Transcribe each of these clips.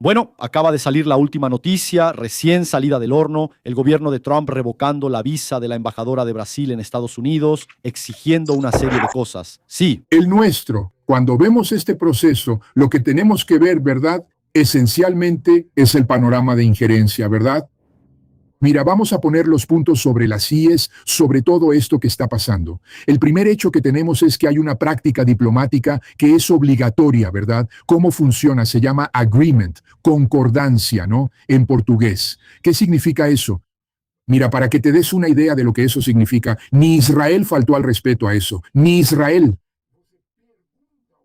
Bueno, acaba de salir la última noticia, recién salida del horno, el gobierno de Trump revocando la visa de la embajadora de Brasil en Estados Unidos, exigiendo una serie de cosas. Sí, El nuestro. Cuando vemos este proceso, lo que tenemos que ver, ¿verdad? Esencialmente es el panorama de injerencia, ¿verdad? Mira, vamos a poner los puntos sobre las IES, sobre todo esto que está pasando. El primer hecho que tenemos es que hay una práctica diplomática que es obligatoria, ¿verdad? ¿Cómo funciona? Se llama agreement, concordancia, ¿no? En portugués. ¿Qué significa eso? Mira, para que te des una idea de lo que eso significa, ni Israel faltó al respeto a eso, ni Israel.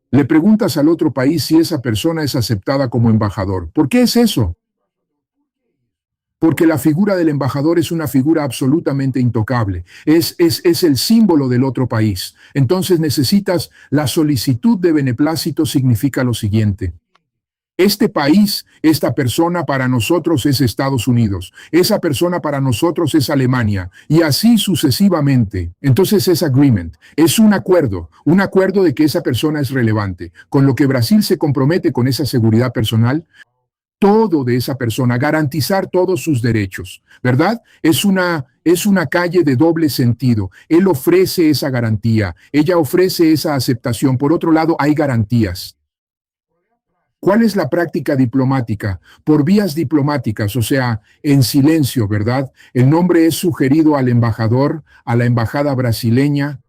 Le preguntas al otro país si esa persona es aceptada como embajador. ¿Por qué es eso? Porque la figura del embajador es una figura absolutamente intocable, es el símbolo del otro país. Entonces necesitas, la solicitud de beneplácito significa lo siguiente. Este país, esta persona para nosotros es Estados Unidos, esa persona para nosotros es Alemania, y así sucesivamente. Entonces es agreement, es un acuerdo de que esa persona es relevante, con lo que Brasil se compromete con esa seguridad personal, todo de esa persona, garantizar todos sus derechos, ¿verdad? Es una calle de doble sentido. Él ofrece esa garantía, ella ofrece esa aceptación. Por otro lado, hay garantías. ¿Cuál es la práctica diplomática? Por vías diplomáticas, o sea, en silencio, ¿verdad? El nombre es sugerido al embajador, a la embajada brasileña,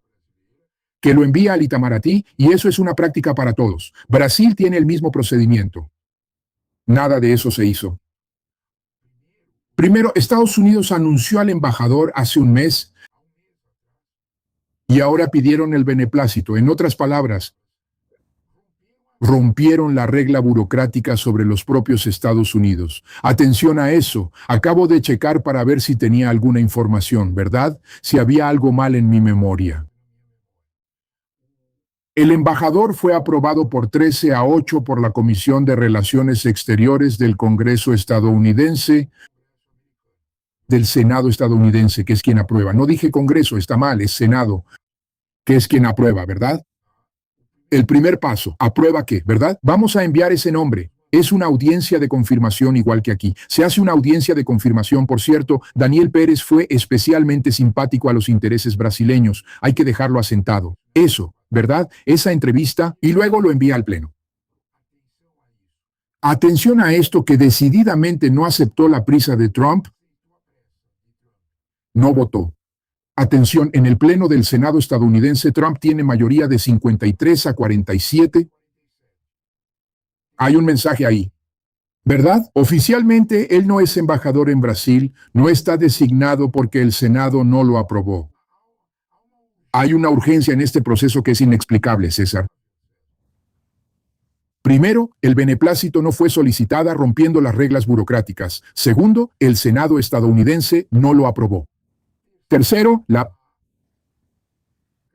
que lo envía al Itamaraty, y eso es una práctica para todos. Brasil tiene el mismo procedimiento. Nada de eso se hizo. Primero, Estados Unidos anunció al embajador hace un mes y ahora pidieron el beneplácito. En otras palabras, rompieron la regla burocrática sobre los propios Estados Unidos. Atención a eso. Acabo de checar para ver si tenía alguna información, ¿verdad? Si había algo mal en mi memoria. El embajador fue aprobado por 13-8 por la Comisión de Relaciones Exteriores del Congreso estadounidense, del Senado estadounidense, que es quien aprueba. No dije Congreso, está mal, es Senado, que es quien aprueba, ¿verdad? El primer paso, ¿aprueba qué, verdad? Vamos a enviar ese nombre. Es una audiencia de confirmación igual que aquí. Se hace una audiencia de confirmación, por cierto. Daniel Pérez fue especialmente simpático a los intereses brasileños. Hay que dejarlo asentado. Eso, ¿verdad? Esa entrevista y luego lo envía al Pleno. Atención a esto que decididamente no aceptó la prisa de Trump. No votó. Atención, en el Pleno del Senado estadounidense, Trump tiene mayoría de 53-47. Hay un mensaje ahí, ¿verdad? Oficialmente, él no es embajador en Brasil, no está designado porque el Senado no lo aprobó. Hay una urgencia en este proceso que es inexplicable, César. Primero, el beneplácito no fue solicitada rompiendo las reglas burocráticas. Segundo, el Senado estadounidense no lo aprobó. Tercero,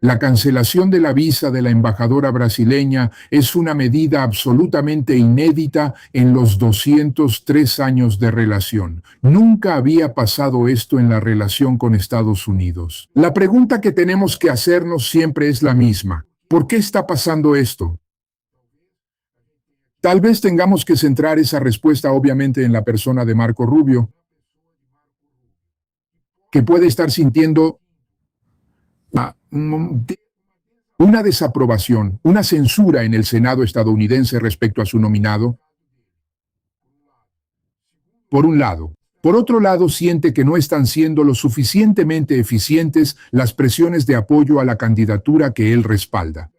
la cancelación de la visa de la embajadora brasileña es una medida absolutamente inédita en los 203 años de relación. Nunca había pasado esto en la relación con Estados Unidos. La pregunta que tenemos que hacernos siempre es la misma. ¿Por qué está pasando esto? Tal vez tengamos que centrar esa respuesta obviamente en la persona de Marco Rubio, que puede estar sintiendo una desaprobación, una censura en el Senado estadounidense respecto a su nominado, por un lado. Por otro lado, siente que no están siendo lo suficientemente eficientes las presiones de apoyo a la candidatura que él respalda.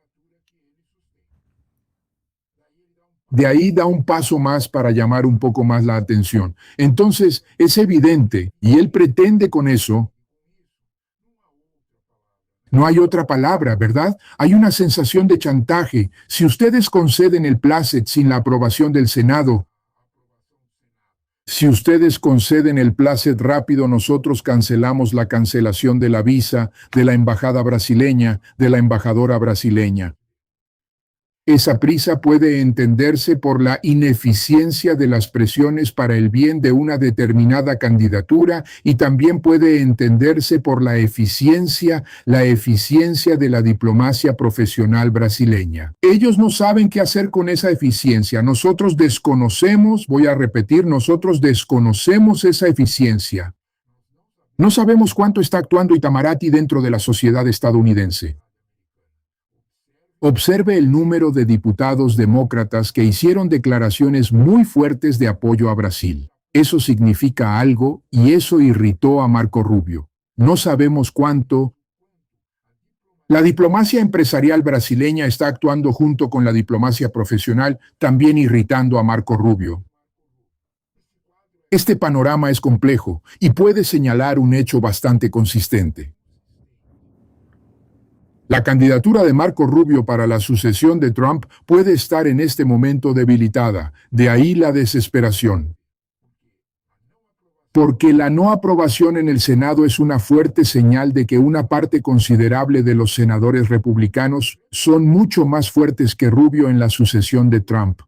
De ahí da un paso más para llamar un poco más la atención. Entonces, es evidente, y él pretende con eso. No hay otra palabra, ¿verdad? Hay una sensación de chantaje. Si ustedes conceden el plácet sin la aprobación del Senado, si ustedes conceden el plácet rápido, nosotros cancelamos la cancelación de la visa de la embajada brasileña, de la embajadora brasileña. Esa prisa puede entenderse por la ineficiencia de las presiones para el bien de una determinada candidatura y también puede entenderse por la eficiencia de la diplomacia profesional brasileña. Ellos no saben qué hacer con esa eficiencia. Nosotros desconocemos, voy a repetir, nosotros desconocemos esa eficiencia. No sabemos cuánto está actuando Itamaraty dentro de la sociedad estadounidense. Observe el número de diputados demócratas que hicieron declaraciones muy fuertes de apoyo a Brasil. Eso significa algo y eso irritó a Marco Rubio. No sabemos cuánto. La diplomacia empresarial brasileña está actuando junto con la diplomacia profesional, también irritando a Marco Rubio. Este panorama es complejo y puede señalar un hecho bastante consistente. La candidatura de Marco Rubio para la sucesión de Trump puede estar en este momento debilitada, de ahí la desesperación. Porque la no aprobación en el Senado es una fuerte señal de que una parte considerable de los senadores republicanos son mucho más fuertes que Rubio en la sucesión de Trump.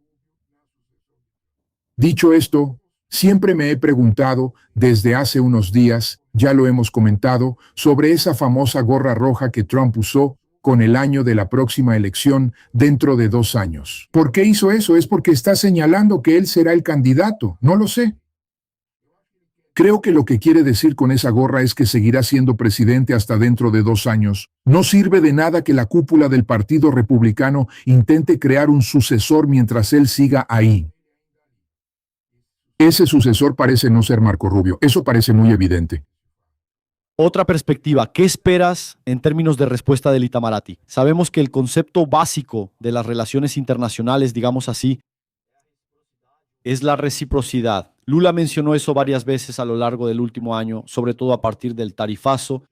Dicho esto, siempre me he preguntado, desde hace unos días, ya lo hemos comentado, sobre esa famosa gorra roja que Trump usó con el año de la próxima elección dentro de 2 años. ¿Por qué hizo eso? ¿Es porque está señalando que él será el candidato? No lo sé. Creo que lo que quiere decir con esa gorra es que seguirá siendo presidente hasta dentro de 2 años. No sirve de nada que la cúpula del Partido Republicano intente crear un sucesor mientras él siga ahí. Ese sucesor parece no ser Marco Rubio. Eso parece muy evidente. Otra perspectiva, ¿qué esperas en términos de respuesta del Itamaraty? Sabemos que el concepto básico de las relaciones internacionales, digamos así, es la reciprocidad. Lula mencionó eso varias veces a lo largo del último año, sobre todo a partir del tarifazo.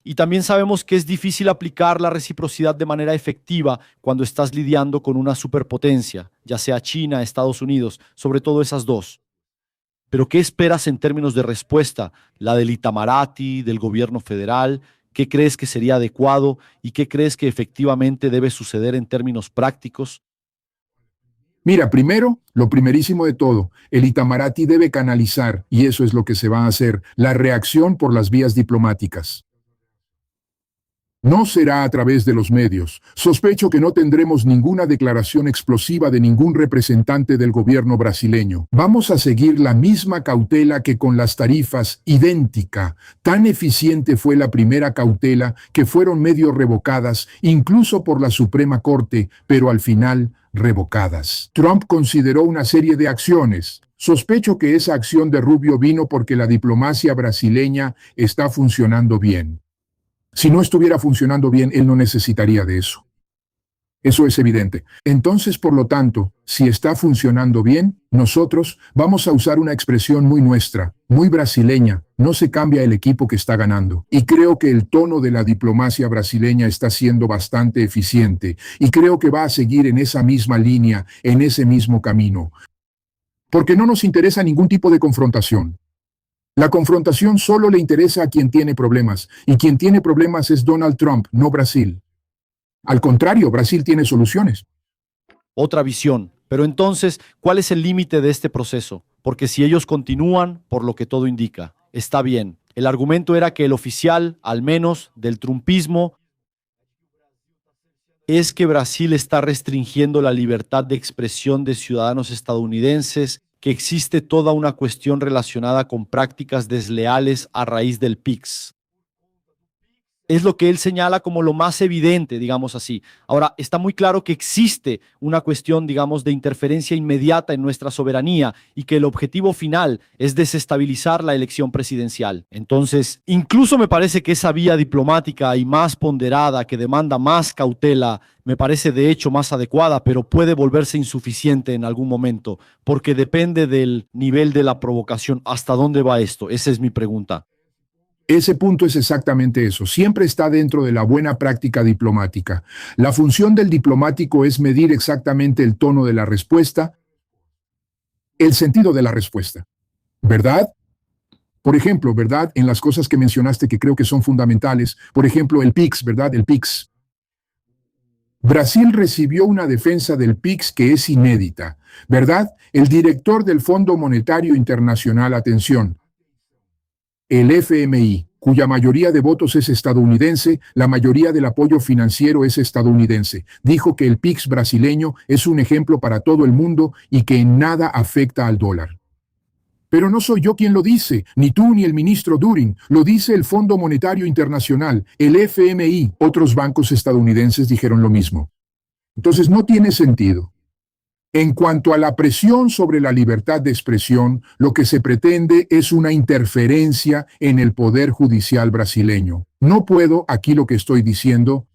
Y también sabemos que es difícil aplicar la reciprocidad de manera efectiva cuando estás lidiando con una superpotencia, ya sea China, Estados Unidos, sobre todo esas dos. Pero ¿qué esperas en términos de respuesta? ¿La del Itamaraty, del gobierno federal? ¿Qué crees que sería adecuado y qué crees que efectivamente debe suceder en términos prácticos? Mira, primero, lo primerísimo de todo, el Itamaraty debe canalizar, y eso es lo que se va a hacer, la reacción por las vías diplomáticas. No será a través de los medios. Sospecho que no tendremos ninguna declaración explosiva de ningún representante del gobierno brasileño. Vamos a seguir la misma cautela que con las tarifas, idéntica. Tan eficiente fue la primera cautela que fueron medio revocadas, incluso por la Suprema Corte, pero al final revocadas. Trump consideró una serie de acciones. Sospecho que esa acción de Rubio vino porque la diplomacia brasileña está funcionando bien. Si no estuviera funcionando bien, él no necesitaría de eso. Eso es evidente. Entonces, por lo tanto, si está funcionando bien, nosotros vamos a usar una expresión muy nuestra, muy brasileña. No se cambia el equipo que está ganando. Y creo que el tono de la diplomacia brasileña está siendo bastante eficiente. Y creo que va a seguir en esa misma línea, en ese mismo camino. Porque no nos interesa ningún tipo de confrontación. La confrontación solo le interesa a quien tiene problemas, y quien tiene problemas es Donald Trump, no Brasil. Al contrario, Brasil tiene soluciones. Otra visión. Pero entonces, ¿cuál es el límite de este proceso? Porque si ellos continúan, por lo que todo indica, está bien. El argumento era que el oficial, al menos del trumpismo, es que Brasil está restringiendo la libertad de expresión de ciudadanos estadounidenses, que existe toda una cuestión relacionada con prácticas desleales a raíz del PIX. Es lo que él señala como lo más evidente, digamos así. Ahora, está muy claro que existe una cuestión, digamos, de interferencia inmediata en nuestra soberanía y que el objetivo final es desestabilizar la elección presidencial. Entonces, incluso me parece que esa vía diplomática y más ponderada, que demanda más cautela, me parece de hecho más adecuada, pero puede volverse insuficiente en algún momento, porque depende del nivel de la provocación. ¿Hasta dónde va esto? Esa es mi pregunta. Ese punto es exactamente eso. Siempre está dentro de la buena práctica diplomática. La función del diplomático es medir exactamente el tono de la respuesta, el sentido de la respuesta. ¿Verdad? Por ejemplo, ¿verdad? En las cosas que mencionaste que creo que son fundamentales. Por ejemplo, el PIX, ¿verdad? El PIX. Brasil recibió una defensa del PIX que es inédita, ¿verdad? El director del Fondo Monetario Internacional, atención, el FMI, cuya mayoría de votos es estadounidense, la mayoría del apoyo financiero es estadounidense, dijo que el PIX brasileño es un ejemplo para todo el mundo y que en nada afecta al dólar. Pero no soy yo quien lo dice, ni tú ni el ministro Durin, lo dice el Fondo Monetario Internacional, el FMI. Otros bancos estadounidenses dijeron lo mismo. Entonces no tiene sentido. En cuanto a la presión sobre la libertad de expresión, lo que se pretende es una interferencia en el poder judicial brasileño. No puedo, aquí lo que estoy diciendo,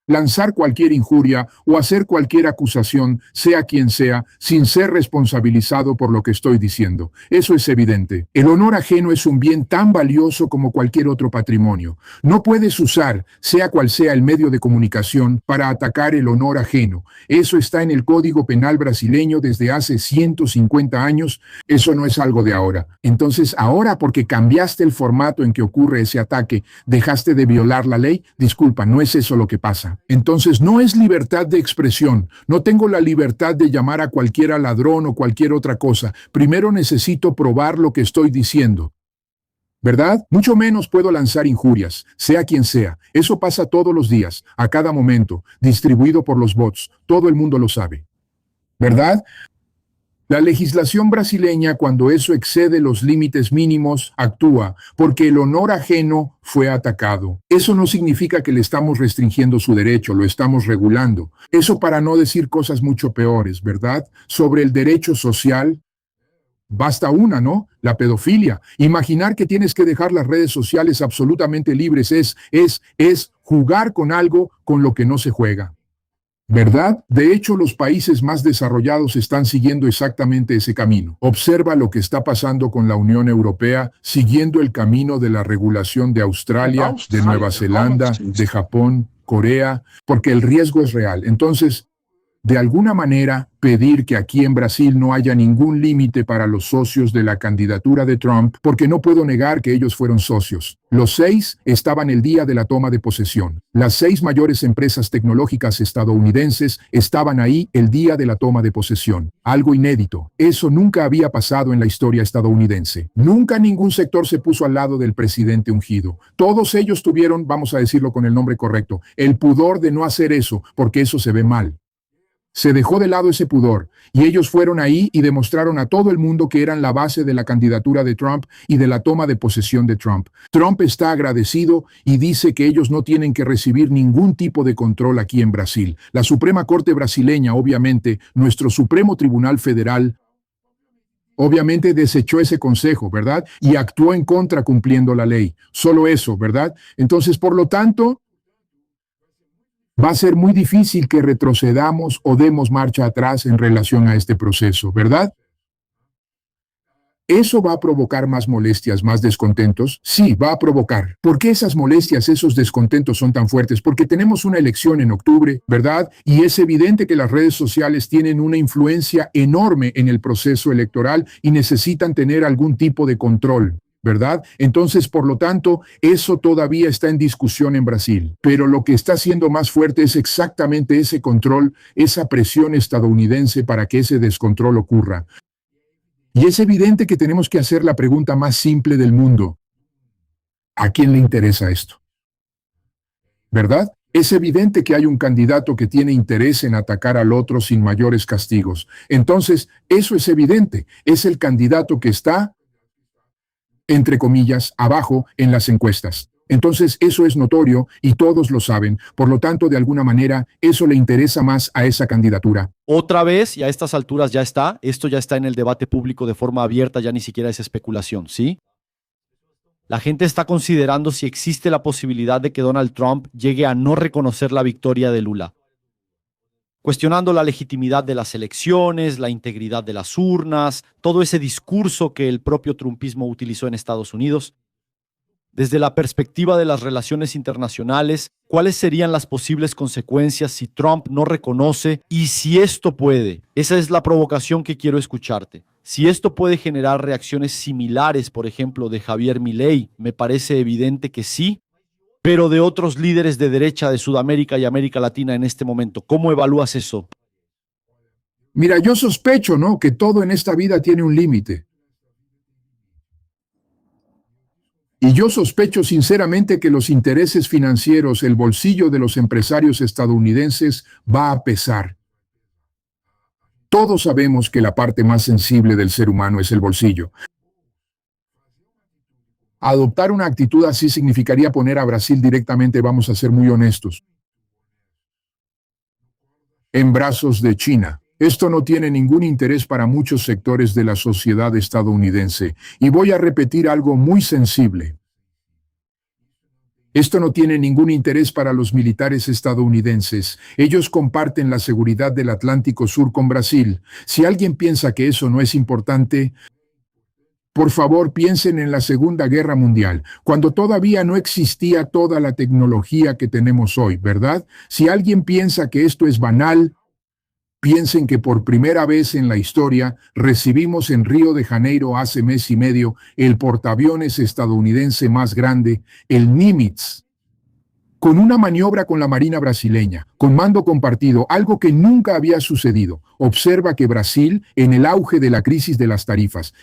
lanzar cualquier injuria o hacer cualquier acusación, sea quien sea, sin ser responsabilizado por lo que estoy diciendo. Eso es evidente. El honor ajeno es un bien tan valioso como cualquier otro patrimonio. No puedes usar, sea cual sea el medio de comunicación, para atacar el honor ajeno. Eso está en el Código Penal brasileño desde hace 150 años. Eso no es algo de ahora. Entonces, ahora porque cambiaste el formato en que ocurre ese ataque, dejaste de violar la ley. Disculpa, no es eso lo que pasa. Entonces no es libertad de expresión. No tengo la libertad de llamar a cualquiera ladrón o cualquier otra cosa. Primero necesito probar lo que estoy diciendo. ¿Verdad? Mucho menos puedo lanzar injurias, sea quien sea. Eso pasa todos los días, a cada momento, distribuido por los bots. Todo el mundo lo sabe. ¿Verdad? La legislación brasileña, cuando eso excede los límites mínimos, actúa porque el honor ajeno fue atacado. Eso no significa que le estamos restringiendo su derecho, lo estamos regulando. Eso para no decir cosas mucho peores, ¿verdad? Sobre el derecho social, basta una, ¿no? La pedofilia. Imaginar que tienes que dejar las redes sociales absolutamente libres es jugar con algo con lo que no se juega. ¿Verdad? De hecho, los países más desarrollados están siguiendo exactamente ese camino. Observa lo que está pasando con la Unión Europea, siguiendo el camino de la regulación de Australia, de Nueva Zelanda, de Japón, Corea, porque el riesgo es real. Entonces, de alguna manera, pedir que aquí en Brasil no haya ningún límite para los socios de la candidatura de Trump, porque no puedo negar que ellos fueron socios. Los 6 estaban el día de la toma de posesión. Las 6 mayores empresas tecnológicas estadounidenses estaban ahí el día de la toma de posesión. Algo inédito. Eso nunca había pasado en la historia estadounidense. Nunca ningún sector se puso al lado del presidente ungido. Todos ellos tuvieron, vamos a decirlo con el nombre correcto, el pudor de no hacer eso, porque eso se ve mal. Se dejó de lado ese pudor y ellos fueron ahí y demostraron a todo el mundo que eran la base de la candidatura de Trump y de la toma de posesión de Trump. Trump está agradecido y dice que ellos no tienen que recibir ningún tipo de control aquí en Brasil. La Suprema Corte brasileña, obviamente, nuestro Supremo Tribunal Federal, obviamente desechó ese consejo, ¿verdad? Y actuó en contra cumpliendo la ley. Solo eso, ¿verdad? Entonces, por lo tanto, va a ser muy difícil que retrocedamos o demos marcha atrás en relación a este proceso, ¿verdad? ¿Eso va a provocar más molestias, más descontentos? Sí, va a provocar. ¿Por qué esas molestias, esos descontentos son tan fuertes? Porque tenemos una elección en octubre, ¿verdad? Y es evidente que las redes sociales tienen una influencia enorme en el proceso electoral y necesitan tener algún tipo de control, ¿verdad? Entonces, por lo tanto, eso todavía está en discusión en Brasil. Pero lo que está siendo más fuerte es exactamente ese control, esa presión estadounidense para que ese descontrol ocurra. Y es evidente que tenemos que hacer la pregunta más simple del mundo. ¿A quién le interesa esto? ¿Verdad? Es evidente que hay un candidato que tiene interés en atacar al otro sin mayores castigos. Entonces, eso es evidente. Es el candidato que está, entre comillas, abajo en las encuestas. Entonces eso es notorio y todos lo saben. Por lo tanto, de alguna manera, eso le interesa más a esa candidatura. Otra vez, y a estas alturas ya está, esto ya está en el debate público de forma abierta, ya ni siquiera es especulación, ¿sí? La gente está considerando si existe la posibilidad de que Donald Trump llegue a no reconocer la victoria de Lula, cuestionando la legitimidad de las elecciones, la integridad de las urnas, todo ese discurso que el propio trumpismo utilizó en Estados Unidos. Desde la perspectiva de las relaciones internacionales, ¿cuáles serían las posibles consecuencias si Trump no reconoce y si esto puede? Esa es la provocación que quiero escucharte. Si esto puede generar reacciones similares, por ejemplo, de Javier Milei, me parece evidente que sí. pero de otros líderes de derecha de Sudamérica y América Latina en este momento. ¿Cómo evalúas eso? Mira, yo sospecho, ¿no?, que todo en esta vida tiene un límite. Y yo sospecho sinceramente que los intereses financieros, el bolsillo de los empresarios estadounidenses va a pesar. Todos sabemos que la parte más sensible del ser humano es el bolsillo. Adoptar una actitud así significaría poner a Brasil directamente, vamos a ser muy honestos, en brazos de China. Esto no tiene ningún interés para muchos sectores de la sociedad estadounidense. Y voy a repetir algo muy sensible. Esto no tiene ningún interés para los militares estadounidenses. Ellos comparten la seguridad del Atlántico Sur con Brasil. Si alguien piensa que eso no es importante, por favor piensen en la Segunda Guerra Mundial, cuando todavía no existía toda la tecnología que tenemos hoy, ¿verdad? Si alguien piensa que esto es banal, piensen que por primera vez en la historia recibimos en Río de Janeiro hace mes y medio el portaaviones estadounidense más grande, el Nimitz, con una maniobra con la Marina brasileña, con mando compartido, algo que nunca había sucedido. Observa que Brasil, en el auge de la crisis de las tarifas,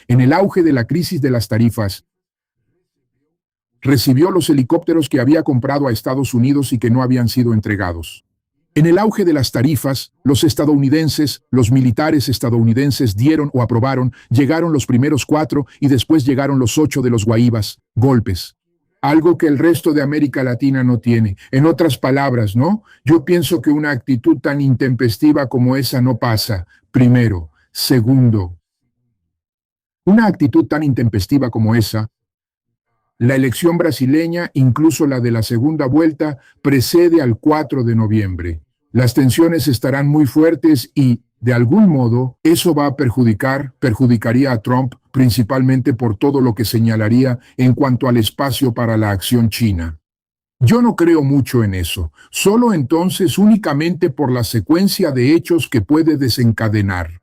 recibió los helicópteros que había comprado a Estados Unidos y que no habían sido entregados. En el auge de las tarifas, los militares estadounidenses dieron o aprobaron, llegaron los primeros 4 y después llegaron los 8 de los Guaivas, golpes. Algo que el resto de América Latina no tiene. En otras palabras, ¿no? Yo pienso que una actitud tan intempestiva como esa no pasa. Primero. Segundo, una actitud tan intempestiva como esa, la elección brasileña, incluso la de la segunda vuelta, precede al 4 de noviembre. Las tensiones estarán muy fuertes y, de algún modo, eso va a perjudicaría a Trump, principalmente por todo lo que señalaría en cuanto al espacio para la acción china. Yo no creo mucho en eso, solo entonces únicamente por la secuencia de hechos que puede desencadenar.